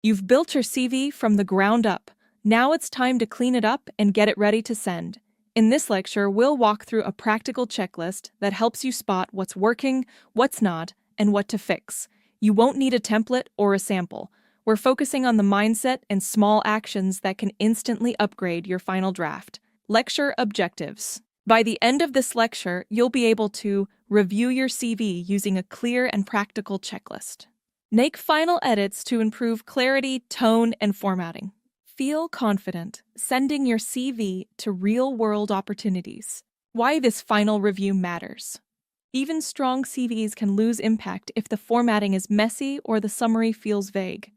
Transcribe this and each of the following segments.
You've built your CV from the ground up. Now it's time to clean it up and get it ready to send. In this lecture, we'll walk through a practical checklist that helps you spot what's working, what's not, and what to fix. You won't need a template or a sample. We're focusing on the mindset and small actions that can instantly upgrade your final draft. Lecture objectives. By the end of this lecture, you'll be able to review your CV using a clear and practical checklist. Make final edits to improve clarity, tone, and formatting. Feel confident sending your CV to real-world opportunities. Why this final review matters. Even strong CVs can lose impact if the formatting is messy or the summary feels vague.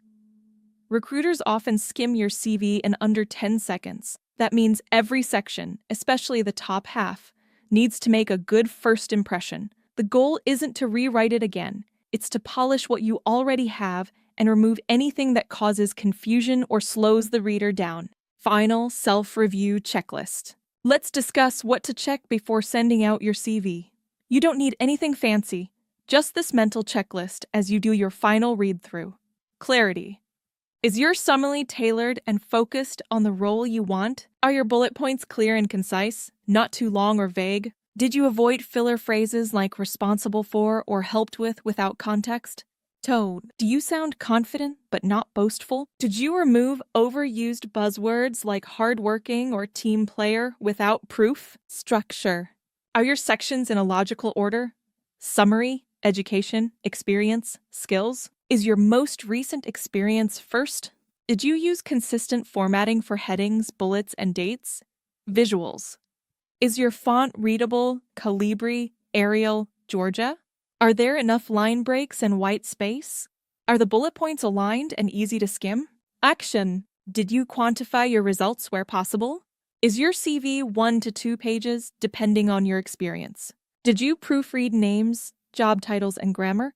Recruiters often skim your CV in under 10 seconds. That means every section, especially the top half, needs to make a good first impression. The goal isn't to rewrite it again. It's to polish what you already have and remove anything that causes confusion or slows the reader down. Final self-review checklist. Let's discuss what to check before sending out your CV. You don't need anything fancy, just this mental checklist as you do your final read-through. Clarity. Is your summary tailored and focused on the role you want? Are your bullet points clear and concise, not too long or vague? Did you avoid filler phrases like responsible for or helped with without context? Tone. Do you sound confident but not boastful? Did you remove overused buzzwords like hardworking or team player without proof? Structure. Are your sections in a logical order? Summary, education, experience, skills? Is your most recent experience first? Did you use consistent formatting for headings, bullets, and dates? Visuals. Is your font readable, Calibri, Arial, Georgia? Are there enough line breaks and white space? Are the bullet points aligned and easy to skim? Action. Did you quantify your results where possible? Is your CV 1 to 2 pages, depending on your experience? Did you proofread names, job titles, and grammar?